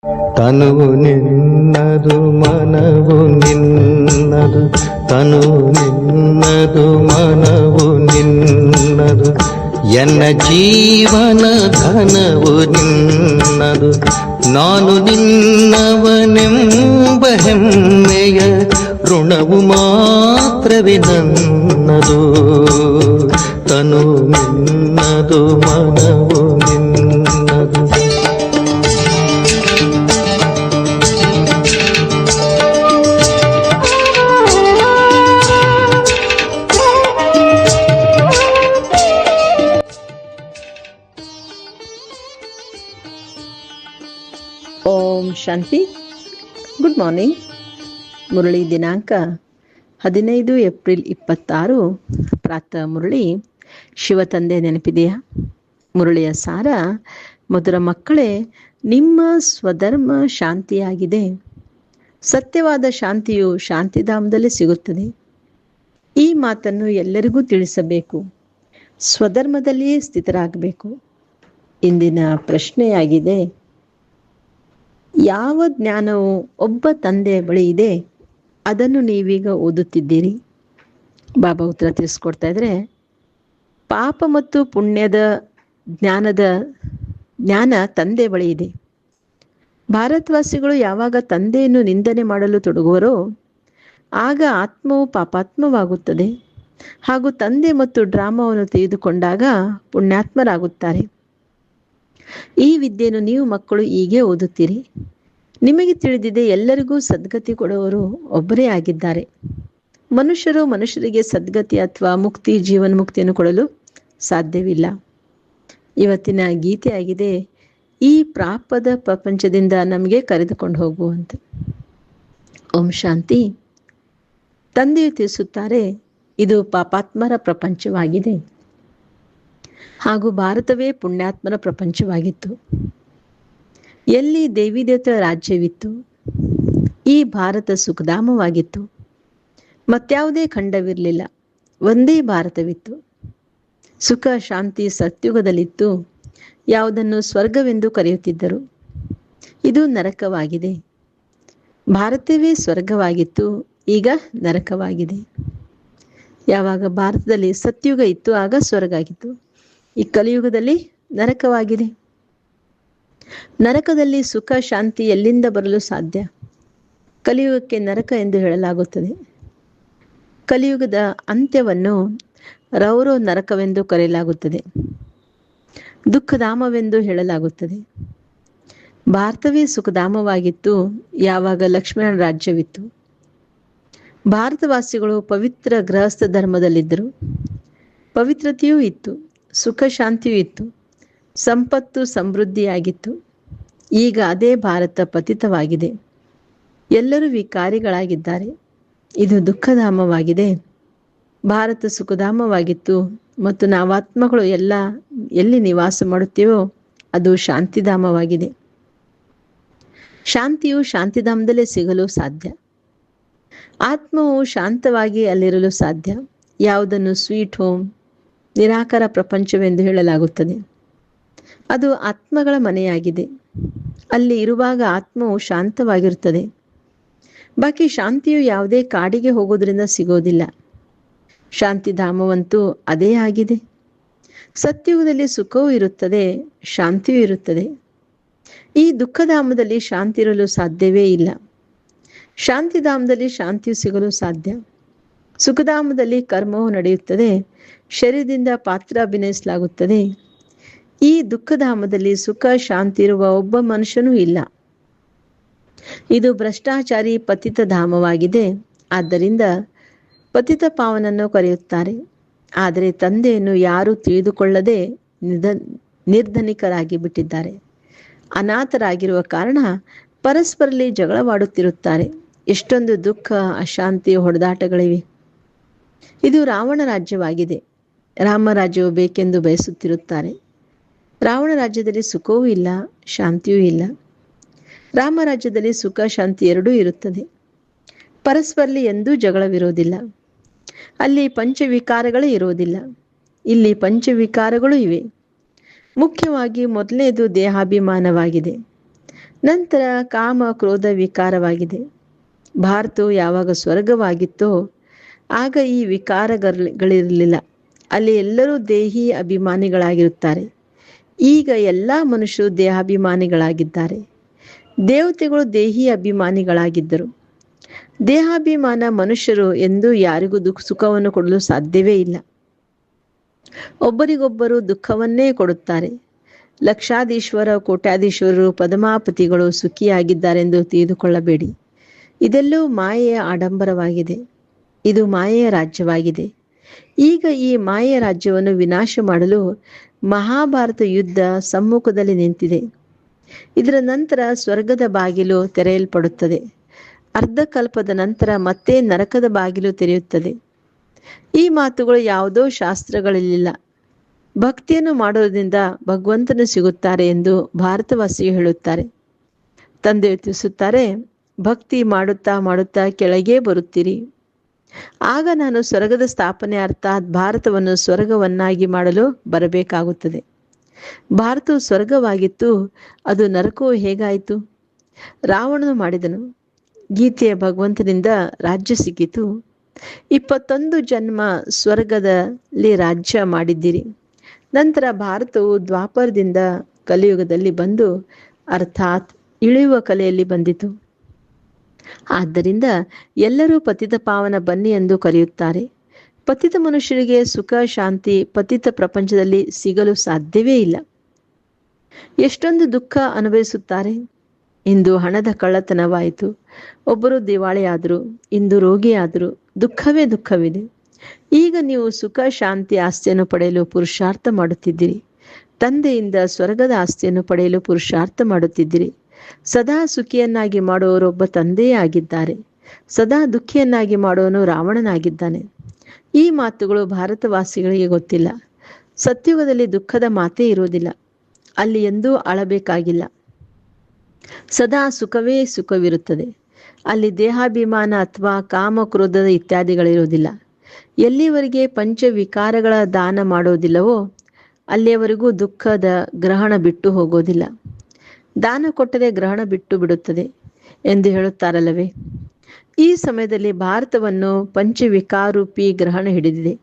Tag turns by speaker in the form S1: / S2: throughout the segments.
S1: ತನುವು ನಿನ್ನದು ಮನವು ನಿನ್ನದು, ತನುವು ನಿನ್ನದು ಮನವು ನಿನ್ನದು, ಎನ್ನ ಜೀವನ ಘನವು ನಿನ್ನದು. ನಾನು ನಿನ್ನವನೆಂಬ ಹೆಮ್ಮೆಯ ಋಣವು ಮಾತ್ರವೇ ನನ್ನದು. ತನು ನಿನ್ನದು ಮನವು ನಿನ್ನದು.
S2: ಓಂ ಶಾಂತಿ. Good morning. ಮುರಳಿ ದಿನಾಂಕ 15 ಏಪ್ರಿಲ್ 26. ಪ್ರಾತಃ ಮುರಳಿ. ಶಿವತಂದೆ ನೆನಪಿದೆಯಾ? ಮುರಳಿಯ ಸಾರ: ಮಧುರ ಮಕ್ಕಳೇ, ನಿಮ್ಮ ಸ್ವಧರ್ಮ ಶಾಂತಿಯಾಗಿದೆ. ಸತ್ಯವಾದ ಶಾಂತಿಯು ಶಾಂತಿಧಾಮದಲ್ಲಿ ಸಿಗುತ್ತದೆ. ಈ ಮಾತನ್ನು ಎಲ್ಲರಿಗೂ ತಿಳಿಸಬೇಕು. ಸ್ವಧರ್ಮದಲ್ಲಿಯೇ ಸ್ಥಿತರಾಗಬೇಕು. ಇಂದಿನ ಪ್ರಶ್ನೆಯಾಗಿದೆ, ಯಾವ ಜ್ಞಾನವು ಒಬ್ಬ ತಂದೆಯ ಬಳಿ ಇದೆ, ಅದನ್ನು ನೀವೀಗ ಓದುತ್ತಿದ್ದೀರಿ? ಬಾಬಾ ಉತ್ತರ ತಿಳಿಸ್ಕೊಡ್ತಾ ಇದ್ರೆ, ಪಾಪ ಮತ್ತು ಪುಣ್ಯದ ಜ್ಞಾನ ತಂದೆ ಬಳಿ ಇದೆ. ಭಾರತವಾಸಿಗಳು ಯಾವಾಗ ತಂದೆಯನ್ನು ನಿಂದನೆ ಮಾಡಲು ತೊಡಗುವರೋ ಆಗ ಆತ್ಮವು ಪಾಪಾತ್ಮವಾಗುತ್ತದೆ. ಹಾಗೂ ತಂದೆ ಮತ್ತು ಡ್ರಾಮಾವನ್ನು ತೆಗೆದುಕೊಂಡಾಗ ಪುಣ್ಯಾತ್ಮರಾಗುತ್ತಾರೆ. ಈ ವಿದ್ಯೆಯನ್ನು ನೀವು ಮಕ್ಕಳು ಹೀಗೆ ಓದುತ್ತೀರಿ. ನಿಮಗೆ ತಿಳಿದಿದೆ, ಎಲ್ಲರಿಗೂ ಸದ್ಗತಿ ಕೊಡುವವರು ಒಬ್ಬರೇ ಆಗಿದ್ದಾರೆ. ಮನುಷ್ಯರಿಗೆ ಸದ್ಗತಿ ಅಥವಾ ಮುಕ್ತಿ, ಜೀವನ ಮುಕ್ತಿಯನ್ನು ಕೊಡಲು ಸಾಧ್ಯವಿಲ್ಲ. ಇವತ್ತಿನ ಗೀತೆಯಾಗಿದೆ, ಈ ಪ್ರಾಪದ ಪ್ರಪಂಚದಿಂದ ನಮಗೆ ಕರೆದುಕೊಂಡು ಹೋಗುವಂತ. ಓಂ ಶಾಂತಿ. ತಂದೆಯು ತಿಳಿಸುತ್ತಾರೆ, ಇದು ಪಾಪಾತ್ಮರ ಪ್ರಪಂಚವಾಗಿದೆ ಹಾಗೂ ಭಾರತವೇ ಪುಣ್ಯಾತ್ಮರ ಪ್ರಪಂಚವಾಗಿತ್ತು. ಎಲ್ಲಿ ದೇವಿ ದೇವತೆಗಳ ರಾಜ್ಯವಿತ್ತು, ಈ ಭಾರತ ಸುಖಧಾಮವಾಗಿತ್ತು. ಮತ್ಯಾವುದೇ ಖಂಡವಿರಲಿಲ್ಲ, ಒಂದೇ ಭಾರತವಿತ್ತು. ಸುಖ ಶಾಂತಿ ಸತ್ಯುಗದಲ್ಲಿತ್ತು. ಯಾವುದನ್ನು ಸ್ವರ್ಗವೆಂದು ಕರೆಯುತ್ತಿದ್ದರು. ಇದು ನರಕವಾಗಿದೆ. ಭಾರತವೇ ಸ್ವರ್ಗವಾಗಿತ್ತು, ಈಗ ನರಕವಾಗಿದೆ. ಯಾವಾಗ ಭಾರತದಲ್ಲಿ ಸತ್ಯುಗ ಇತ್ತು ಆಗ ಸ್ವರ್ಗ ಆಗಿತ್ತು. ಈ ಕಲಿಯುಗದಲ್ಲಿ ನರಕವಾಗಿದೆ. ನರಕದಲ್ಲಿ ಸುಖ ಶಾಂತಿ ಎಲ್ಲಿಂದ ಬರಲು ಸಾಧ್ಯ? ಕಲಿಯುಗಕ್ಕೆ ನರಕ ಎಂದು ಹೇಳಲಾಗುತ್ತದೆ. ಕಲಿಯುಗದ ಅಂತ್ಯವನ್ನು ರೌರೋ ನರಕವೆಂದು ಕರೆಯಲಾಗುತ್ತದೆ, ದುಃಖಧಾಮವೆಂದು ಹೇಳಲಾಗುತ್ತದೆ. ಭಾರತವೇ ಸುಖಧಾಮವಾಗಿತ್ತು ಯಾವಾಗ ಲಕ್ಷ್ಮಣ ರಾಜ್ಯವಿತ್ತು. ಭಾರತವಾಸಿಗಳು ಪವಿತ್ರ ಗೃಹಸ್ಥ ಧರ್ಮದಲ್ಲಿದ್ದರು. ಪವಿತ್ರತೆಯೂ ಇತ್ತು, ಸುಖ ಶಾಂತಿಯೂ ಇತ್ತು, ಸಂಪತ್ತು ಸಮೃದ್ಧಿಯಾಗಿತ್ತು. ಈಗ ಅದೇ ಭಾರತ ಪತಿತವಾಗಿದೆ. ಎಲ್ಲರೂ ವಿಕಾರಿಗಳಾಗಿದ್ದಾರೆ. ಇದು ದುಃಖಧಾಮವಾಗಿದೆ. ಭಾರತ ಸುಖಧಾಮವಾಗಿತ್ತು ಮತ್ತು ನಾವಾತ್ಮಗಳು ಎಲ್ಲಿ ನಿವಾಸ ಮಾಡುತ್ತೇವೋ ಅದು ಶಾಂತಿಧಾಮವಾಗಿದೆ. ಶಾಂತಿಯು ಶಾಂತಿಧಾಮದಲ್ಲೇ ಸಿಗಲು ಸಾಧ್ಯ. ಆತ್ಮವು ಶಾಂತವಾಗಿ ಅಲ್ಲಿರಲು ಸಾಧ್ಯ. ಯಾವುದನ್ನು ಸ್ವೀಟ್ ಹೋಮ್, ನಿರಾಕಾರ ಪ್ರಪಂಚವೆಂದು ಹೇಳಲಾಗುತ್ತದೆ. ಅದು ಆತ್ಮಗಳ ಮನೆಯಾಗಿದೆ. ಅಲ್ಲಿ ಇರುವಾಗ ಆತ್ಮವು ಶಾಂತವಾಗಿರುತ್ತದೆ. ಬಾಕಿ ಶಾಂತಿಯು ಯಾವುದೇ ಕಾಡಿಗೆ ಹೋಗೋದ್ರಿಂದ ಸಿಗೋದಿಲ್ಲ. ಶಾಂತಿಧಾಮವಂತೂ ಅದೇ ಆಗಿದೆ. ಸತ್ಯುಗದಲ್ಲಿ ಸುಖವೂ ಇರುತ್ತದೆ, ಶಾಂತಿಯೂ ಇರುತ್ತದೆ. ಈ ದುಃಖಧಾಮದಲ್ಲಿ ಶಾಂತಿ ಇರಲು ಸಾಧ್ಯವೇ ಇಲ್ಲ. ಶಾಂತಿಧಾಮದಲ್ಲಿ ಶಾಂತಿಯು ಸಿಗಲು ಸಾಧ್ಯ. ಸುಖಧಾಮದಲ್ಲಿ ಕರ್ಮವು ನಡೆಯುತ್ತದೆ, ಶರೀರದಿಂದ ಪಾತ್ರ ಅಭಿನಯಿಸಲಾಗುತ್ತದೆ. ಈ ದುಃಖಧಾಮದಲ್ಲಿ ಸುಖ ಶಾಂತಿ ಇರುವ ಒಬ್ಬ ಮನುಷ್ಯನೂ ಇಲ್ಲ. ಇದು ಭ್ರಷ್ಟಾಚಾರಿ ಪತಿತ ಧಾಮವಾಗಿದೆ. ಆದ್ದರಿಂದ ಪತಿತ ಪಾವನನ್ನು ಕರೆಯುತ್ತಾರೆ. ಆದರೆ ತಂದೆಯನ್ನು ಯಾರೂ ತಿಳಿದುಕೊಳ್ಳದೆ ನಿರ್ಧನಿಕರಾಗಿ ಬಿಟ್ಟಿದ್ದಾರೆ. ಅನಾಥರಾಗಿರುವ ಕಾರಣ ಪರಸ್ಪರಲ್ಲಿ ಜಗಳವಾಡುತ್ತಿರುತ್ತಾರೆ. ಎಷ್ಟೊಂದು ದುಃಖ, ಅಶಾಂತಿ, ಹೊಡೆದಾಟಗಳಿವೆ. ಇದು ರಾವಣ ರಾಜ್ಯವಾಗಿದೆ. ರಾಮರಾಜ್ಯವು ಬೇಕೆಂದು ಬಯಸುತ್ತಿರುತ್ತಾರೆ. ರಾವಣ ರಾಜ್ಯದಲ್ಲಿ ಸುಖವೂ ಇಲ್ಲ, ಶಾಂತಿಯೂ ಇಲ್ಲ. ರಾಮರಾಜ್ಯದಲ್ಲಿ ಸುಖ ಶಾಂತಿ ಎರಡೂ ಇರುತ್ತದೆ. ಪರಸ್ಪರಲ್ಲಿ ಎಂದೂ ಜಗಳವಿರೋದಿಲ್ಲ. ಅಲ್ಲಿ ಪಂಚವಿಕಾರಗಳೇ ಇರೋದಿಲ್ಲ. ಇಲ್ಲಿ ಪಂಚವಿಕಾರಗಳು ಇವೆ. ಮುಖ್ಯವಾಗಿ ಮೊದಲನೇದು ದೇಹಾಭಿಮಾನವಾಗಿದೆ. ನಂತರ ಕಾಮ ಕ್ರೋಧ ವಿಕಾರವಾಗಿದೆ. ಭಾರತವು ಯಾವಾಗ ಸ್ವರ್ಗವಾಗಿತ್ತೋ ಆಗ ಈ ವಿಕಾರಗಳಿರಲಿಲ್ಲ. ಅಲ್ಲಿ ಎಲ್ಲರೂ ದೇಹಿ ಅಭಿಮಾನಿಗಳಾಗಿರುತ್ತಾರೆ. ಈಗ ಎಲ್ಲ ಮನುಷ್ಯರು ದೇಹಾಭಿಮಾನಿಗಳಾಗಿದ್ದಾರೆ. ದೇವತೆಗಳು ದೇಹಿ ಅಭಿಮಾನಿಗಳಾಗಿದ್ದರು. ದೇಹಾಭಿಮಾನ ಮನುಷ್ಯರು ಎಂದೂ ಯಾರಿಗೂ ಸುಖವನ್ನು ಕೊಡಲು ಸಾಧ್ಯವೇ ಇಲ್ಲ. ಒಬ್ಬರಿಗೊಬ್ಬರು ದುಃಖವನ್ನೇ ಕೊಡುತ್ತಾರೆ. ಲಕ್ಷಾಧೀಶ್ವರ, ಕೋಟ್ಯಾಧೀಶ್ವರರು, ಪದ್ಮಾಪತಿಗಳು ಸುಖಿಯಾಗಿದ್ದಾರೆಂದು ತಿಳಿದುಕೊಳ್ಳಬೇಡಿ. ಇದೆಲ್ಲವೂ ಮಾಯೆಯ ಆಡಂಬರವಾಗಿದೆ. ಇದು ಮಾಯೆಯ ರಾಜ್ಯವಾಗಿದೆ. ಈಗ ಈ ಮಾಯೆಯ ರಾಜ್ಯವನ್ನು ವಿನಾಶ ಮಾಡಲು ಮಹಾಭಾರತ ಯುದ್ಧ ಸಮ್ಮುಖದಲ್ಲಿ ನಿಂತಿದೆ. ಇದರ ನಂತರ ಸ್ವರ್ಗದ ಬಾಗಿಲು ತೆರೆಯಲ್ಪಡುತ್ತದೆ. ಅರ್ಧಕಲ್ಪದ ನಂತರ ಮತ್ತೆ ನರಕದ ಬಾಗಿಲು ತೆರೆಯುತ್ತದೆ. ಈ ಮಾತುಗಳು ಯಾವುದೋ ಶಾಸ್ತ್ರಗಳಲ್ಲಿಲ್ಲ. ಭಕ್ತಿಯನ್ನು ಮಾಡೋದ್ರಿಂದ ಭಗವಂತನು ಸಿಗುತ್ತಾರೆ ಎಂದು ಭಾರತವಾಸಿಗಳು ಹೇಳುತ್ತಾರೆ. ತಂದೆ ತಿಳಿಸುತ್ತಾರೆ, ಭಕ್ತಿ ಮಾಡುತ್ತಾ ಮಾಡುತ್ತಾ ಕೆಳಗೆ ಬರುತ್ತೀರಿ. ಆಗ ನಾನು ಸ್ವರ್ಗದ ಸ್ಥಾಪನೆ ಅರ್ಥಾತ್ ಭಾರತವನ್ನು ಸ್ವರ್ಗವನ್ನಾಗಿ ಮಾಡಲು ಬರಬೇಕಾಗುತ್ತದೆ. ಭಾರತವು ಸ್ವರ್ಗವಾಗಿತ್ತು, ಅದು ನರಕವು ಹೇಗಾಯಿತು? ರಾವಣನು ಮಾಡಿದನು. ಗೀತೆಯ ಭಗವಂತನಿಂದ ರಾಜ್ಯ ಸಿಕ್ಕಿತು. 21 ಜನ್ಮ ಸ್ವರ್ಗದಲ್ಲಿ ರಾಜ್ಯ ಮಾಡಿದ್ದೀರಿ. ನಂತರ ಭಾರತವು ದ್ವಾಪರದಿಂದ ಕಲಿಯುಗದಲ್ಲಿ ಬಂದು ಅರ್ಥಾತ್ ಇಳಿಯುವ ಕಲೆಯಲ್ಲಿ ಬಂದಿತು. ಆದ್ದರಿಂದ ಎಲ್ಲರೂ ಪತಿತ ಪಾವನ ಬನ್ನಿ ಎಂದು ಕರೆಯುತ್ತಾರೆ. ಪತಿತ ಮನುಷ್ಯರಿಗೆ ಸುಖ ಶಾಂತಿ ಪತಿತ ಪ್ರಪಂಚದಲ್ಲಿ ಸಿಗಲು ಸಾಧ್ಯವೇ ಇಲ್ಲ. ಎಷ್ಟೊಂದು ದುಃಖ ಅನುಭವಿಸುತ್ತಾರೆ. ಇಂದು ಹಣದ ಕಳ್ಳತನವಾಯಿತು, ಒಬ್ಬರು ದಿವಾಳಿಯಾದರು, ಇಂದು ರೋಗಿಯಾದರು, ದುಃಖವೇ ದುಃಖವಿದೆ. ಈಗ ನೀವು ಸುಖ ಶಾಂತಿ ಆಸ್ತಿಯನ್ನು ಪಡೆಯಲು ಪುರುಷಾರ್ಥ ಮಾಡುತ್ತಿದ್ದೀರಿ. ತಂದೆಯಿಂದ ಸ್ವರ್ಗದ ಆಸ್ತಿಯನ್ನು ಪಡೆಯಲು ಪುರುಷಾರ್ಥ ಮಾಡುತ್ತಿದ್ದೀರಿ. ಸದಾ ಸುಖಿಯನ್ನಾಗಿ ಮಾಡುವವರೊಬ್ಬ ತಂದೆಯೇ ಆಗಿದ್ದಾರೆ. ಸದಾ ದುಃಖಿಯನ್ನಾಗಿ ಮಾಡುವವನು ರಾವಣನಾಗಿದ್ದಾನೆ. ಈ ಮಾತುಗಳು ಭಾರತವಾಸಿಗಳಿಗೆ ಗೊತ್ತಿಲ್ಲ. ಸತ್ಯುಗದಲ್ಲಿ ದುಃಖದ ಮಾತೇ ಇರುವುದಿಲ್ಲ. ಅಲ್ಲಿ ಎಂದೂ ಅಳಬೇಕಾಗಿಲ್ಲ. ಸದಾ ಸುಖವೇ ಸುಖವಿರುತ್ತದೆ. ಅಲ್ಲಿ ದೇಹಾಭಿಮಾನ ಅಥವಾ ಕಾಮ ಕ್ರೋಧದ ಇತ್ಯಾದಿಗಳಿರುವುದಿಲ್ಲ. ಎಲ್ಲಿವರೆಗೆ ಪಂಚ ವಿಕಾರಗಳ ದಾನ ಮಾಡೋದಿಲ್ಲವೋ ಅಲ್ಲಿಯವರೆಗೂ ದುಃಖದ ಗ್ರಹಣ ಬಿಟ್ಟು ಹೋಗೋದಿಲ್ಲ. ದಾನ ಕೊಟ್ಟರೆ ಗ್ರಹಣ ಬಿಟ್ಟು ಬಿಡುತ್ತದೆ ಎಂದು ಹೇಳುತ್ತಾರಲ್ಲವೇ? ಈ ಸಮಯದಲ್ಲಿ ಭಾರತವನ್ನು ಪಂಚವಿಕಾರೂಪಿ ಗ್ರಹಣ ಹಿಡಿದಿದೆ.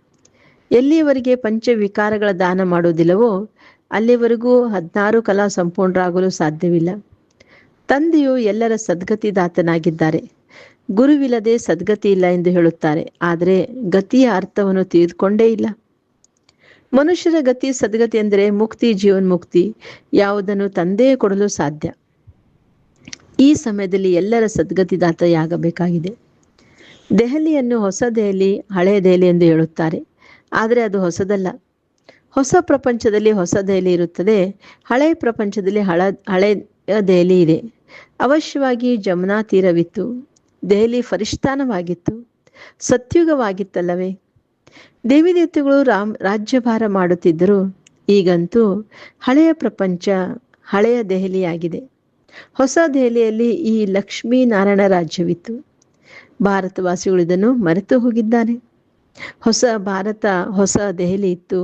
S2: ಎಲ್ಲಿಯವರೆಗೆ ಪಂಚವಿಕಾರಗಳ ದಾನ ಮಾಡುವುದಿಲ್ಲವೋ ಅಲ್ಲಿವರೆಗೂ 16 ಕಲಾ ಸಂಪೂರ್ಣರಾಗಲು ಸಾಧ್ಯವಿಲ್ಲ. ತಂದೆಯು ಎಲ್ಲರ ಸದ್ಗತಿದಾತನಾಗಿದ್ದಾರೆ. ಗುರುವಿಲ್ಲದೆ ಸದ್ಗತಿ ಇಲ್ಲ ಎಂದು ಹೇಳುತ್ತಾರೆ. ಆದರೆ ಗತಿಯ ಅರ್ಥವನ್ನು ತಿಳಿದುಕೊಂಡೇ ಇಲ್ಲ. ಮನುಷ್ಯರ ಗತಿ ಸದ್ಗತಿ ಎಂದರೆ ಮುಕ್ತಿ, ಜೀವನ್ಮುಕ್ತಿ. ಯಾವುದನ್ನು ತಂದೆಯೇ ಕೊಡಲು ಸಾಧ್ಯ. ಈ ಸಮಯದಲ್ಲಿ ಎಲ್ಲರ ಸದ್ಗತಿದಾತೆಯಾಗಬೇಕಾಗಿದೆ. ದೆಹಲಿಯನ್ನು ಹೊಸ ದೆಹಲಿ, ಹಳೆಯ ದೆಹಲಿ ಎಂದು ಹೇಳುತ್ತಾರೆ. ಆದರೆ ಅದು ಹೊಸದಲ್ಲ. ಹೊಸ ಪ್ರಪಂಚದಲ್ಲಿ ಹೊಸ ದೆಹಲಿ ಇರುತ್ತದೆ. ಹಳೆಯ ಪ್ರಪಂಚದಲ್ಲಿ ಹಳೆಯ ದೆಹಲಿ ಇದೆ. ಅವಶ್ಯವಾಗಿ ಜಮುನಾ ತೀರವಿತ್ತು. ದೆಹಲಿ ಫರಿಷ್ಠಾನವಾಗಿತ್ತು. ಸತ್ಯುಗವಾಗಿತ್ತಲ್ಲವೇ? ದೇವಿ ದೇವತೆಗಳು ರಾಜ್ಯಭಾರ ಮಾಡುತ್ತಿದ್ದರು. ಈಗಂತೂ ಹಳೆಯ ಪ್ರಪಂಚ ಹಳೆಯ ದೆಹಲಿಯಾಗಿದೆ. ಹೊಸ ದೆಹಲಿಯಲ್ಲಿ ಈ ಲಕ್ಷ್ಮೀನಾರಾಯಣ ರಾಜ್ಯವಿತ್ತು. ಭಾರತವಾಸಿಗಳು ಇದನ್ನು ಮರೆತು ಹೋಗಿದ್ದಾರೆ. ಹೊಸ ಭಾರತ, ಹೊಸ ದೆಹಲಿ ಇತ್ತು.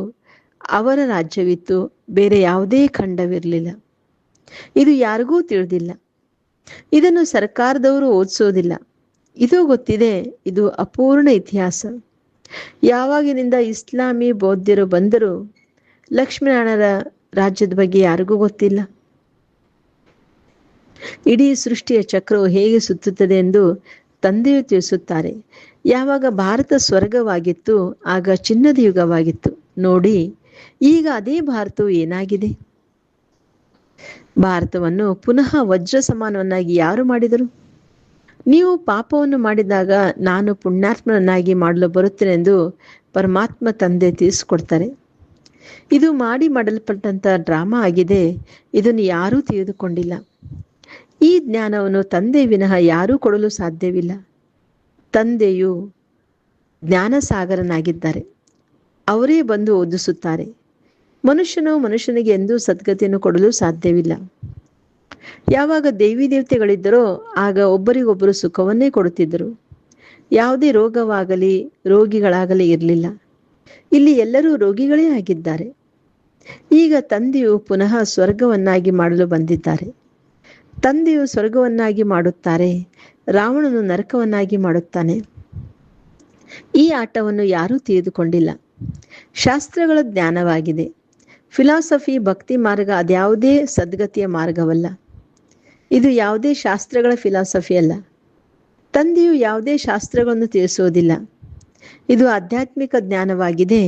S2: ಅವರ ರಾಜ್ಯವಿತ್ತು. ಬೇರೆ ಯಾವುದೇ ಖಂಡವಿರಲಿಲ್ಲ. ಇದು ಯಾರಿಗೂ ತಿಳಿದಿಲ್ಲ. ಇದನ್ನು ಸರ್ಕಾರದವರು ಓದಿಸೋದಿಲ್ಲ. ಇದು ಗೊತ್ತಿದೆ, ಇದು ಅಪೂರ್ಣ ಇತಿಹಾಸ. ಯಾವಾಗಿನಿಂದ ಇಸ್ಲಾಮಿ ಬೌದ್ಧರು ಬಂದರೂ ಲಕ್ಷ್ಮೀನಾರಾಯಣರ ರಾಜ್ಯದ ಬಗ್ಗೆ ಯಾರಿಗೂ ಗೊತ್ತಿಲ್ಲ. ಇಡೀ ಸೃಷ್ಟಿಯ ಚಕ್ರವು ಹೇಗೆ ಸುತ್ತುತ್ತದೆ ಎಂದು ತಂದೆಯು ತಿಳಿಸುತ್ತಾರೆ. ಯಾವಾಗ ಭಾರತ ಸ್ವರ್ಗವಾಗಿತ್ತು ಆಗ ಚಿನ್ನದ ಯುಗವಾಗಿತ್ತು. ನೋಡಿ, ಈಗ ಅದೇ ಭಾರತವು ಏನಾಗಿದೆ? ಭಾರತವನ್ನು ಪುನಃ ವಜ್ರ ಸಮಾನವನ್ನಾಗಿ ಯಾರು ಮಾಡಿದರು? ನೀವು ಪಾಪವನ್ನು ಮಾಡಿದಾಗ ನಾನು ಪುಣ್ಯಾತ್ಮನನ್ನಾಗಿ ಮಾಡಲು ಬರುತ್ತೇನೆಂದು ಪರಮಾತ್ಮ ತಂದೆ ತಿಳಿಸಿಕೊಡ್ತಾರೆ. ಇದು ಮಾಡಲ್ಪಟ್ಟಂಥ ಡ್ರಾಮಾ ಆಗಿದೆ. ಇದನ್ನು ಯಾರೂ ತಿಳಿದುಕೊಂಡಿಲ್ಲ. ಈ ಜ್ಞಾನವನ್ನು ತಂದೆ ವಿನಃ ಯಾರೂ ಕೊಡಲು ಸಾಧ್ಯವಿಲ್ಲ. ತಂದೆಯು ಜ್ಞಾನಸಾಗರನಾಗಿದ್ದಾರೆ. ಅವರೇ ಬಂದು ಓದಿಸುತ್ತಾರೆ. ಮನುಷ್ಯನು ಮನುಷ್ಯನಿಗೆ ಎಂದೂ ಸದ್ಗತಿಯನ್ನು ಕೊಡಲು ಸಾಧ್ಯವಿಲ್ಲ. ಯಾವಾಗ ದೇವಿ ದೇವತೆಗಳಿದ್ದರೋ ಆಗ ಒಬ್ಬರಿಗೊಬ್ಬರು ಸುಖವನ್ನೇ ಕೊಡುತ್ತಿದ್ದರು. ಯಾವುದೇ ರೋಗವಾಗಲಿ ರೋಗಿಗಳಾಗಲಿ ಇರಲಿಲ್ಲ. ಇಲ್ಲಿ ಎಲ್ಲರೂ ರೋಗಿಗಳೇ ಆಗಿದ್ದಾರೆ. ಈಗ ತಂದೆಯು ಪುನಃ ಸ್ವರ್ಗವನ್ನಾಗಿ ಮಾಡಲು ಬಂದಿದ್ದಾರೆ. ತಂದೆಯು ಸ್ವರ್ಗವನ್ನಾಗಿ ಮಾಡುತ್ತಾರೆ, ರಾವಣನು ನರಕವನ್ನಾಗಿ ಮಾಡುತ್ತಾನೆ. ಈ ಆಟವನ್ನು ಯಾರೂ ತಿಳಿದುಕೊಂಡಿಲ್ಲ. ಶಾಸ್ತ್ರಗಳ ಜ್ಞಾನವಾಗಿದೆ. ಫಿಲಾಸಫಿ, ಭಕ್ತಿ ಮಾರ್ಗ ಅದ್ಯಾವುದೇ ಸದ್ಗತಿಯ ಮಾರ್ಗವಲ್ಲ. ಇದು ಯಾವುದೇ ಶಾಸ್ತ್ರಗಳ ಫಿಲಾಸಫಿ ಅಲ್ಲ. ತಂದೆಯು ಯಾವುದೇ ಶಾಸ್ತ್ರಗಳನ್ನು ತಿಳಿಸುವುದಿಲ್ಲ. ಇದು ಆಧ್ಯಾತ್ಮಿಕ ಜ್ಞಾನವಾಗಿದೆ.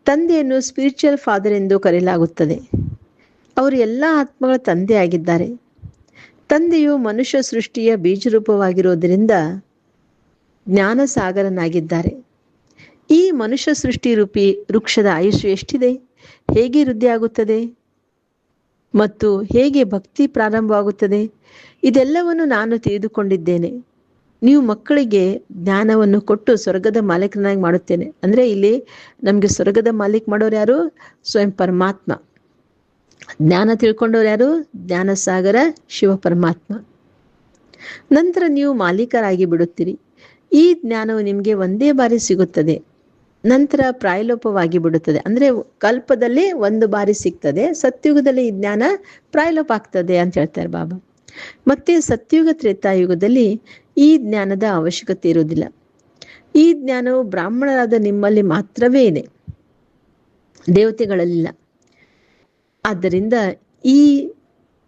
S2: ತಂದೆಯನ್ನು ಸ್ಪಿರಿಚುವಲ್ ಫಾದರ್ ಎಂದು ಕರೆಯಲಾಗುತ್ತದೆ. ಅವರು ಎಲ್ಲ ಆತ್ಮಗಳ ತಂದೆಯಾಗಿದ್ದಾರೆ. ತಂದೆಯು ಮನುಷ್ಯ ಸೃಷ್ಟಿಯ ಬೀಜರೂಪವಾಗಿರುವುದರಿಂದ ಜ್ಞಾನಸಾಗರನಾಗಿದ್ದಾರೆ. ಈ ಮನುಷ್ಯ ಸೃಷ್ಟಿ ರೂಪಿ ವೃಕ್ಷದ ಆಯುಷ್ಯ ಎಷ್ಟಿದೆ, ಹೇಗೆ ವೃದ್ಧಿಯಾಗುತ್ತದೆ ಮತ್ತು ಹೇಗೆ ಭಕ್ತಿ ಪ್ರಾರಂಭವಾಗುತ್ತದೆ, ಇದೆಲ್ಲವನ್ನು ನಾನು ತಿಳಿದುಕೊಂಡಿದ್ದೇನೆ. ನೀವು ಮಕ್ಕಳಿಗೆ ಜ್ಞಾನವನ್ನು ಕೊಟ್ಟು ಸ್ವರ್ಗದ ಮಾಲೀಕನಾಗಿ ಮಾಡುತ್ತೇನೆ. ಅಂದರೆ ಇಲ್ಲಿ ನಮಗೆ ಸ್ವರ್ಗದ ಮಾಲೀಕ ಮಾಡೋರು ಯಾರು? ಸ್ವಯಂ ಪರಮಾತ್ಮ. ಜ್ಞಾನ ತಿಳ್ಕೊಂಡವ್ರು ಯಾರು? ಜ್ಞಾನಸಾಗರ ಶಿವ ಪರಮಾತ್ಮ. ನಂತರ ನೀವು ಮಾಲೀಕರಾಗಿ ಬಿಡುತ್ತೀರಿ. ಈ ಜ್ಞಾನವು ನಿಮಗೆ ಒಂದೇ ಬಾರಿ ಸಿಗುತ್ತದೆ, ನಂತರ ಪ್ರಾಯಲೋಪವಾಗಿ ಬಿಡುತ್ತದೆ. ಅಂದರೆ ಕಲ್ಪದಲ್ಲಿ ಒಂದು ಬಾರಿ ಸಿಗ್ತದೆ, ಸತ್ಯುಗದಲ್ಲಿ ಈ ಜ್ಞಾನ ಪ್ರಾಯಲೋಪ ಆಗ್ತದೆ ಅಂತ ಹೇಳ್ತಾರೆ ಬಾಬಾ. ಮತ್ತೆ ಸತ್ಯುಗ ತ್ರೇತಾಯುಗದಲ್ಲಿ ಈ ಜ್ಞಾನದ ಅವಶ್ಯಕತೆ ಇರುವುದಿಲ್ಲ. ಈ ಜ್ಞಾನವು ಬ್ರಾಹ್ಮಣರಾದ ನಿಮ್ಮಲ್ಲಿ ಮಾತ್ರವೇ ಇದೆ, ದೇವತೆಗಳಲ್ಲಿಲ್ಲ. ಆದ್ದರಿಂದ ಈ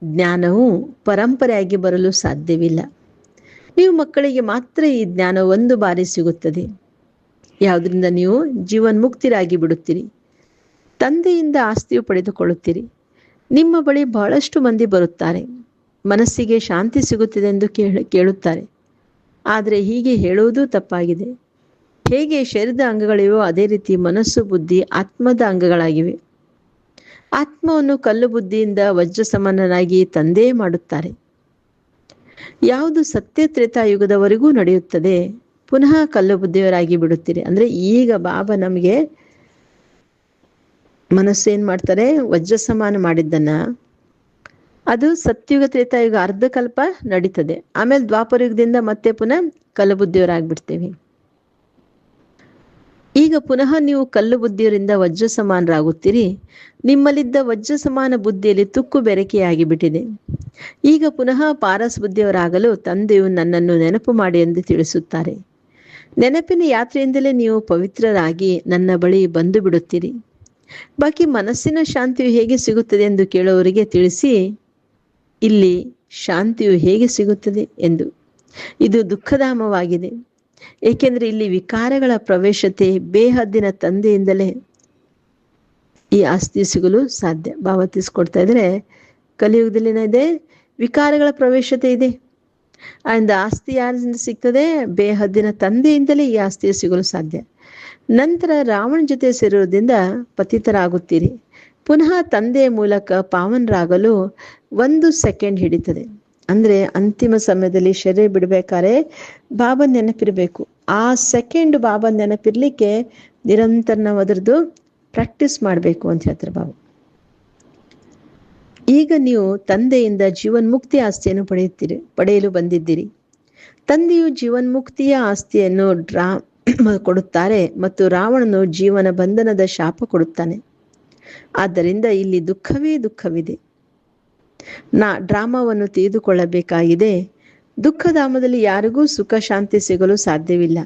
S2: ಜ್ಞಾನವು ಪರಂಪರೆಯಾಗಿ ಬರಲು ಸಾಧ್ಯವಿಲ್ಲ. ನೀವು ಮಕ್ಕಳಿಗೆ ಮಾತ್ರ ಈ ಜ್ಞಾನ ಒಂದು ಬಾರಿ ಸಿಗುತ್ತದೆ. ಯಾವುದರಿಂದ? ನೀವು ಜೀವನ್ಮುಕ್ತರಾಗಿ ಬಿಡುತ್ತೀರಿ. ತಂದೆಯಿಂದ ಆಸ್ತಿಯು ಪಡೆದುಕೊಳ್ಳುತ್ತೀರಿ. ನಿಮ್ಮ ಬಳಿ ಬಹಳಷ್ಟು ಮಂದಿ ಬರುತ್ತಾರೆ. ಮನಸ್ಸಿಗೆ ಶಾಂತಿ ಸಿಗುತ್ತಿದೆ ಎಂದು ಕೇಳುತ್ತಾರೆ. ಆದರೆ ಹೀಗೆ ಹೇಳುವುದು ತಪ್ಪಾಗಿದೆ. ಹೇಗೆ ಶರೀರದ ಅಂಗಗಳಿವೆಯೋ ಅದೇ ರೀತಿ ಮನಸ್ಸು, ಬುದ್ಧಿ ಆತ್ಮದ ಅಂಗಗಳಾಗಿವೆ. ಆತ್ಮವನ್ನು ಕಲ್ಲು ಬುದ್ಧಿಯಿಂದ ವಜ್ರ ಸಮಾನನಾಗಿ ತಂದೆ ಮಾಡುತ್ತಾರೆ. ಯಾವುದು ಸತ್ಯ ತ್ರೇತಾಯುಗದವರೆಗೂ ನಡೆಯುತ್ತದೆ, ಪುನಃ ಕಲ್ಲು ಬುದ್ಧಿಯವರಾಗಿ ಬಿಡುತ್ತೀರಿ. ಅಂದರೆ ಈಗ ಬಾಬಾ ನಮಗೆ ಮನಸ್ಸು ಏನು ಮಾಡ್ತಾರೆ? ವಜ್ರ ಸಮಾನ ಮಾಡಿದ್ದನ್ನ ಅದು ಸತ್ಯುಗ ತ್ರೇತಾಯುಗ ಅರ್ಧ ಕಲ್ಪ ನಡೀತದೆ. ಆಮೇಲೆ ದ್ವಾಪರಯುಗದಿಂದ ಮತ್ತೆ ಪುನಃ ಕಲ್ಲು ಬುದ್ಧಿಯವರಾಗ್ಬಿಡ್ತೇವೆ. ಈಗ ಪುನಃ ನೀವು ಕಲ್ಲು ಬುದ್ಧಿಯವರಿಂದ ವಜ್ರ ಸಮಾನರಾಗುತ್ತೀರಿ. ನಿಮ್ಮಲ್ಲಿದ್ದ ವಜ್ರ ಸಮಾನ ಬುದ್ಧಿಯಲ್ಲಿ ತುಕ್ಕು ಬೆರಕೆಯಾಗಿ ಬಿಟ್ಟಿದೆ. ಈಗ ಪುನಃ ಪಾರಸ್ ಬುದ್ಧಿಯವರಾಗಲು ತಂದೆಯು ನನ್ನನ್ನು ನೆನಪು ಮಾಡಿ ಎಂದು ತಿಳಿಸುತ್ತಾರೆ. ನೆನಪಿನ ಯಾತ್ರೆಯಿಂದಲೇ ನೀವು ಪವಿತ್ರರಾಗಿ ನನ್ನ ಬಳಿ ಬಂದು ಬಿಡುತ್ತೀರಿ. ಬಾಕಿ ಮನಸ್ಸಿನ ಶಾಂತಿಯು ಹೇಗೆ ಸಿಗುತ್ತದೆ ಎಂದು ಕೇಳುವವರಿಗೆ ತಿಳಿಸಿ, ಇಲ್ಲಿ ಶಾಂತಿಯು ಹೇಗೆ ಸಿಗುತ್ತದೆ ಎಂದು. ಇದು ದುಃಖಧಾಮವಾಗಿದೆ. ಏಕೆಂದರೆ ಇಲ್ಲಿ ವಿಕಾರಗಳ ಪ್ರವೇಶತೆ ಬೇಹದ್ದಿನ ತಂದೆಯಿಂದಲೇ ಈ ಆಸ್ತಿ ಸಿಗಲು ಸಾಧ್ಯ. ಬಾಬಾ ತಿಳಿಸ್ಕೊಡ್ತಾ ಇದ್ರೆ ಕಲಿಯುಗದಲ್ಲಿ ಏನಿದೆ? ವಿಕಾರಗಳ ಪ್ರವೇಶತೆ ಇದೆ. ಅಂದ ಆಸ್ತಿ ಯಾರಿಂದ ಸಿಗ್ತದೆ? ಬೇಹದ್ದಿನ ತಂದೆಯಿಂದಲೇ ಈ ಆಸ್ತಿ ಸಿಗಲು ಸಾಧ್ಯ. ನಂತರ ರಾವಣ ಜೊತೆ ಸೇರುವುದರಿಂದ ಪತಿತರಾಗುತ್ತೀರಿ. ಪುನಃ ತಂದೆಯ ಮೂಲಕ ಪಾವನರಾಗಲು 1 ಸೆಕೆಂಡ್ ಹಿಡಿತದೆ. ಅಂದರೆ ಅಂತಿಮ ಸಮಯದಲ್ಲಿ ಶರೀರ ಬಿಡಬೇಕಾದ್ರೆ ಬಾಬಾ ನೆನಪಿರಬೇಕು. ಆ ಸೆಕೆಂಡ್ ಬಾಬಾ ನೆನಪಿರ್ಲಿಕ್ಕೆ ನಿರಂತರ ನಾವು ಅದರದ್ದು ಪ್ರಾಕ್ಟೀಸ್ ಮಾಡಬೇಕು ಅಂತ ಹೇಳ್ತಾರೆ ಬಾಬಾ. ಈಗ ನೀವು ತಂದೆಯಿಂದ ಜೀವನ್ಮುಕ್ತಿ ಆಸ್ತಿಯನ್ನು ಪಡೆಯಲು ಬಂದಿದ್ದೀರಿ. ತಂದೆಯು ಜೀವನ್ಮುಕ್ತಿಯ ಆಸ್ತಿಯನ್ನು ಕೊಡುತ್ತಾರೆ ಮತ್ತು ರಾವಣನು ಜೀವನ ಬಂಧನದ ಶಾಪ ಕೊಡುತ್ತಾನೆ. ಆದ್ದರಿಂದ ಇಲ್ಲಿ ದುಃಖವೇ ದುಃಖವಿದೆ. ಡ್ರಾಮಾವನ್ನು ತಿಳಿದುಕೊಳ್ಳಬೇಕಾಗಿದೆ. ದುಃಖಧಾಮದಲ್ಲಿ ಯಾರಿಗೂ ಸುಖ ಶಾಂತಿ ಸಿಗಲು ಸಾಧ್ಯವಿಲ್ಲ.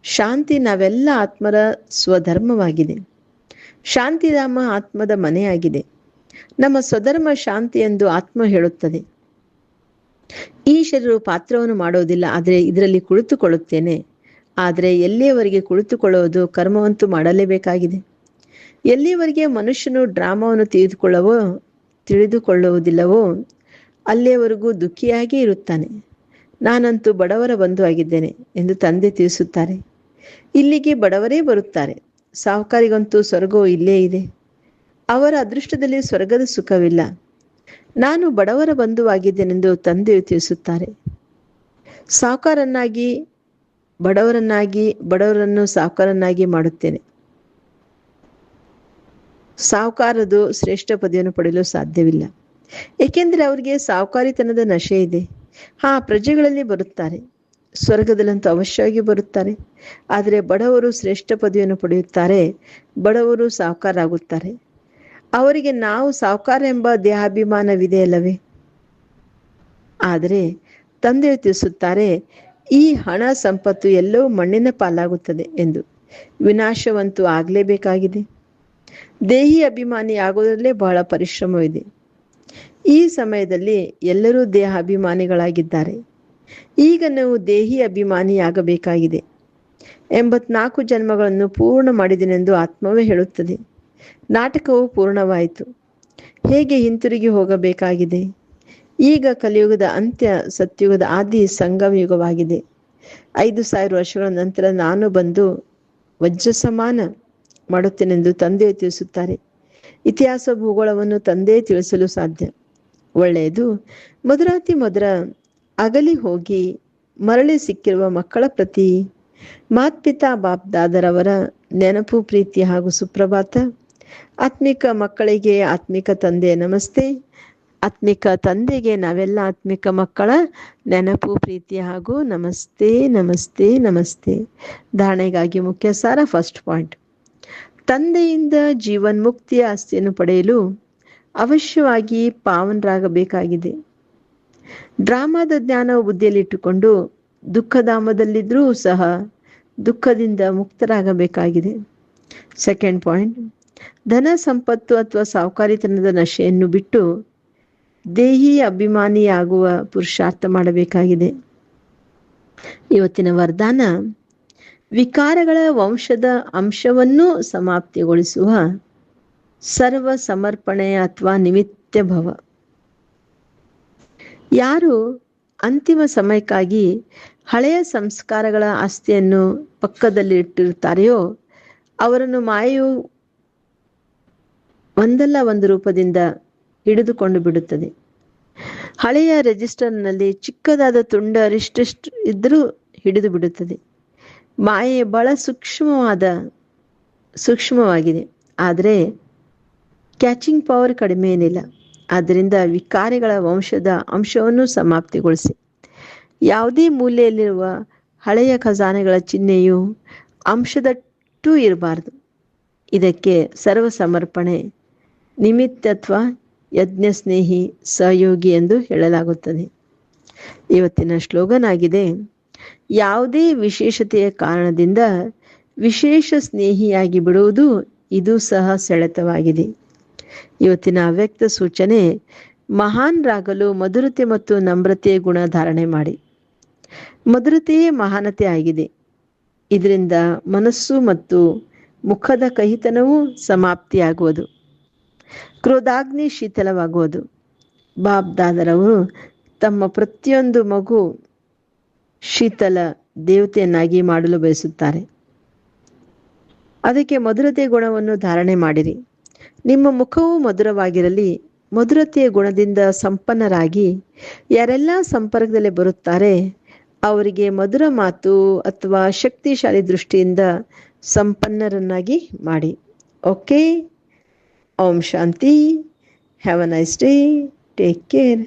S2: ಶಾಂತಿ ನಾವೆಲ್ಲ ಆತ್ಮರ ಸ್ವಧರ್ಮವಾಗಿದೆ. ಶಾಂತಿಧಾಮ ಆತ್ಮದ ಮನೆಯಾಗಿದೆ. ನಮ್ಮ ಸ್ವಧರ್ಮ ಶಾಂತಿ ಎಂದು ಆತ್ಮ ಹೇಳುತ್ತದೆ. ಈ ಶರೀರವು ಪಾತ್ರವನ್ನು ಮಾಡೋದಿಲ್ಲ, ಆದರೆ ಇದರಲ್ಲಿ ಕುಳಿತುಕೊಳ್ಳುತ್ತೇನೆ. ಆದರೆ ಎಲ್ಲಿಯವರೆಗೆ ಕುಳಿತುಕೊಳ್ಳುವುದು ಕರ್ಮವಂತೂ ಮಾಡಲೇಬೇಕಾಗಿದೆ. ಎಲ್ಲಿಯವರೆಗೆ ಮನುಷ್ಯನು ಡ್ರಾಮಾವನ್ನು ತಿಳಿದುಕೊಳ್ಳುವುದಿಲ್ಲವೋ ಅಲ್ಲಿಯವರೆಗೂ ದುಃಖಿಯಾಗಿ ಇರುತ್ತಾನೆ. ನಾನಂತೂ ಬಡವರ ಬಂಧು ಆಗಿದ್ದೇನೆ ಎಂದು ತಂದೆ ತಿಳಿಸುತ್ತಾರೆ. ಇಲ್ಲಿಗೆ ಬಡವರೇ ಬರುತ್ತಾರೆ. ಸಾಹುಕಾರಿಗಂತೂ ಸ್ವರ್ಗವು ಇಲ್ಲೇ ಇದೆ. ಅವರ ಅದೃಷ್ಟದಲ್ಲಿ ಸ್ವರ್ಗದ ಸುಖವಿಲ್ಲ. ನಾನು ಬಡವರ ಬಂಧುವಾಗಿದ್ದೇನೆಂದು ತಂದೆಯು ತಿಳಿಸುತ್ತಾರೆ. ಸಾಹುಕಾರನ್ನಾಗಿ ಬಡವರನ್ನು ಸಾಹುಕಾರನ್ನಾಗಿ ಮಾಡುತ್ತೇನೆ. ಸಾಹುಕಾರದು ಶ್ರೇಷ್ಠ ಪದವಿಯನ್ನು ಪಡೆಯಲು ಸಾಧ್ಯವಿಲ್ಲ. ಏಕೆಂದರೆ ಅವರಿಗೆ ಸಾಹುಕಾರಿತನದ ನಶೆ ಇದೆ. ಪ್ರಜೆಗಳಲ್ಲಿ ಬರುತ್ತಾರೆ, ಸ್ವರ್ಗದಲ್ಲಂತೂ ಅವಶ್ಯವಾಗಿ ಬರುತ್ತಾರೆ. ಆದರೆ ಬಡವರು ಶ್ರೇಷ್ಠ ಪದವಿಯನ್ನು ಪಡೆಯುತ್ತಾರೆ, ಬಡವರು ಸಾಹುಕಾರರಾಗುತ್ತಾರೆ. ಅವರಿಗೆ ನಾವು ಸಾಹುಕಾರ ಎಂಬ ದೇಹಾಭಿಮಾನವಿದೆಯಲ್ಲವೇ? ಆದರೆ ತಂದೆಯು ತಿಳಿಸುತ್ತಾರೆ, ಈ ಹಣ ಸಂಪತ್ತು ಎಲ್ಲವೂ ಮಣ್ಣಿನ ಪಾಲಾಗುತ್ತದೆ ಎಂದು. ವಿನಾಶವಂತೂ ಆಗಲೇಬೇಕಾಗಿದೆ. ದೇಹಿ ಅಭಿಮಾನಿ ಆಗೋದ್ರಲ್ಲೇ ಬಹಳ ಪರಿಶ್ರಮವಿದೆ. ಈ ಸಮಯದಲ್ಲಿ ಎಲ್ಲರೂ ದೇಹ ಅಭಿಮಾನಿಗಳಾಗಿದ್ದಾರೆ. ಈಗ ನಾವು ದೇಹಿ ಅಭಿಮಾನಿಯಾಗಬೇಕಾಗಿದೆ. 84 ಜನ್ಮಗಳನ್ನು ಪೂರ್ಣ ಮಾಡಿದೆನೆಂದು ಆತ್ಮವೇ ಹೇಳುತ್ತದೆ. ನಾಟಕವು ಪೂರ್ಣವಾಯಿತು. ಹೇಗೆ ಹಿಂತಿರುಗಿ ಹೋಗಬೇಕಾಗಿದೆ? ಈಗ ಕಲಿಯುಗದ ಅಂತ್ಯ, ಸತ್ಯುಗದ ಆದಿ, ಸಂಗಮ ಯುಗವಾಗಿದೆ. 5000 ವರ್ಷಗಳ ನಂತರ ನಾನು ಬಂದು ವಜ್ರ ಸಮಾನ ಮಾಡುತ್ತೇನೆಂದು ತಂದೆಯು ತಿಳಿಸುತ್ತಾರೆ. ಇತಿಹಾಸ ಭೂಗೋಳವನ್ನು ತಂದೆಯೇ ತಿಳಿಸಲು ಸಾಧ್ಯ. ಒಳ್ಳೆಯದು. ಮಧುರಾತಿ ಮಧುರ ಅಗಲಿ ಹೋಗಿ ಮರಳಿ ಸಿಕ್ಕಿರುವ ಮಕ್ಕಳ ಪ್ರತಿ ಮಾತ್ಪಿತಾ ಬಾಪ್ ದಾದರವರ ನೆನಪು, ಪ್ರೀತಿ ಹಾಗೂ ಸುಪ್ರಭಾತ. ಆತ್ಮಿಕ ಮಕ್ಕಳಿಗೆ ಆತ್ಮಿಕ ತಂದೆ ನಮಸ್ತೆ. ಆತ್ಮಿಕ ತಂದೆಗೆ ನಾವೆಲ್ಲ ಆತ್ಮಿಕ ಮಕ್ಕಳ ನೆನಪು, ಪ್ರೀತಿ ಹಾಗೂ ನಮಸ್ತೆ ನಮಸ್ತೆ ನಮಸ್ತೆ. ಧಾರಣೆಗಾಗಿ ಮುಖ್ಯ ಸಾರ. ಫಸ್ಟ್ ಪಾಯಿಂಟ್, ತಂದೆಯಿಂದ ಜೀವನ್ಮುಕ್ತಿಯ ಆಸ್ತಿಯನ್ನು ಪಡೆಯಲು ಅವಶ್ಯವಾಗಿ ಪಾವನರಾಗಬೇಕಾಗಿದೆ. ಡ್ರಾಮಾದ ಜ್ಞಾನವು ಬುದ್ಧಿಯಲ್ಲಿಟ್ಟುಕೊಂಡು ದುಃಖಧಾಮದಲ್ಲಿದ್ದರೂ ಸಹ ದುಃಖದಿಂದ ಮುಕ್ತರಾಗಬೇಕಾಗಿದೆ. ಸೆಕೆಂಡ್ ಪಾಯಿಂಟ್, ಧನ ಸಂಪತ್ತು ಅಥವಾ ಸಾಹುಕಾರಿತನದ ನಶೆಯನ್ನು ಬಿಟ್ಟು ದೇಹಿ ಅಭಿಮಾನಿಯಾಗುವ ಪುರುಷಾರ್ಥ ಮಾಡಬೇಕಾಗಿದೆ. ಇವತ್ತಿನ ವರದಾನ, ವಿಕಾರಗಳ ವಂಶದ ಅಂಶವನ್ನು ಸಮಾಪ್ತಿಗೊಳಿಸುವ ಸರ್ವ ಸಮರ್ಪಣೆ ಅಥವಾ ನಿಮಿತ್ತ ಭವ. ಯಾರು ಅಂತಿಮ ಸಮಯಕ್ಕಾಗಿ ಹಳೆಯ ಸಂಸ್ಕಾರಗಳ ಆಸ್ತಿಯನ್ನು ಪಕ್ಕದಲ್ಲಿ ಇಟ್ಟಿರುತ್ತಾರೆಯೋ ಅವರನ್ನು ಮಾಯೆಯು ಒಂದಲ್ಲ ಒಂದು ರೂಪದಿಂದ ಹಿಡಿದುಕೊಂಡು ಬಿಡುತ್ತದೆ. ಹಳೆಯ ರಿಜಿಸ್ಟರ್ನಲ್ಲಿ ಚಿಕ್ಕದಾದ ತುಂಡ ಅರಿಷ್ಟಿಷ್ಟು ಇದ್ದರೂ ಹಿಡಿದು ಬಿಡುತ್ತದೆ. ಮಾಯೆ ಬಹಳ ಸೂಕ್ಷ್ಮವಾಗಿದೆ, ಆದರೆ ಕ್ಯಾಚಿಂಗ್ ಪವರ್ ಕಡಿಮೆ ಏನಿಲ್ಲ. ಆದ್ದರಿಂದ ವಿಕಾರಿಗಳ ವಂಶದ ಅಂಶವನ್ನು ಸಮಾಪ್ತಿಗೊಳಿಸಿ. ಯಾವುದೇ ಮೂಲೆಯಲ್ಲಿರುವ ಹಳೆಯ ಖಜಾನೆಗಳ ಚಿಹ್ನೆಯು ಅಂಶದಟ್ಟೂ ಇರಬಾರದು. ಇದಕ್ಕೆ ಸರ್ವ ಸಮರ್ಪಣೆ, ನಿಮಿತ್ತ ಅಥವಾ ಯಜ್ಞ ಸ್ನೇಹಿ, ಸಹಯೋಗಿ ಎಂದು ಹೇಳಲಾಗುತ್ತದೆ. ಇವತ್ತಿನ ಸ್ಲೋಗನ್ ಆಗಿದೆ, ಯಾವುದೇ ವಿಶೇಷತೆಯ ಕಾರಣದಿಂದ ವಿಶೇಷ ಸ್ನೇಹಿಯಾಗಿ ಬಿಡುವುದು ಇದು ಸಹ ಸೆಳೆತವಾಗಿದೆ. ಇವತ್ತಿನ ಅವ್ಯಕ್ತ ಸೂಚನೆ, ಮಹಾನ್ರಾಗಲು ಮಧುರತೆ ಮತ್ತು ನಮ್ರತೆಯ ಗುಣ ಧಾರಣೆ ಮಾಡಿ. ಮಧುರತೆಯೇ ಮಹಾನತೆ ಆಗಿದೆ. ಇದರಿಂದ ಮನಸ್ಸು ಮತ್ತು ಮುಖದ ಕಹಿತನವೂ ಸಮಾಪ್ತಿಯಾಗುವುದು. ಕ್ರೋಧಾಗ್ನಿ ಶೀತಲವಾಗುವುದು. ಬಾಬ್ ದಾದರವರು ತಮ್ಮ ಪ್ರತಿಯೊಂದು ಮಗು ಶೀತಲ ದೇವತೆಯನ್ನಾಗಿ ಮಾಡಲು ಬಯಸುತ್ತಾರೆ. ಅದಕ್ಕೆ ಮಧುರತೆಯ ಗುಣವನ್ನು ಧಾರಣೆ ಮಾಡಿರಿ. ನಿಮ್ಮ ಮುಖವು ಮಧುರವಾಗಿರಲಿ. ಮಧುರತೆಯ ಗುಣದಿಂದ ಸಂಪನ್ನರಾಗಿ ಯಾರೆಲ್ಲ ಸಂಪರ್ಕದಲ್ಲಿ ಬರುತ್ತಾರೆ ಅವರಿಗೆ ಮಧುರ ಮಾತು ಅಥವಾ ಶಕ್ತಿಶಾಲಿ ದೃಷ್ಟಿಯಿಂದ ಸಂಪನ್ನರನ್ನಾಗಿ ಮಾಡಿ. Okay. Om Shanti. Have a nice day. Take care.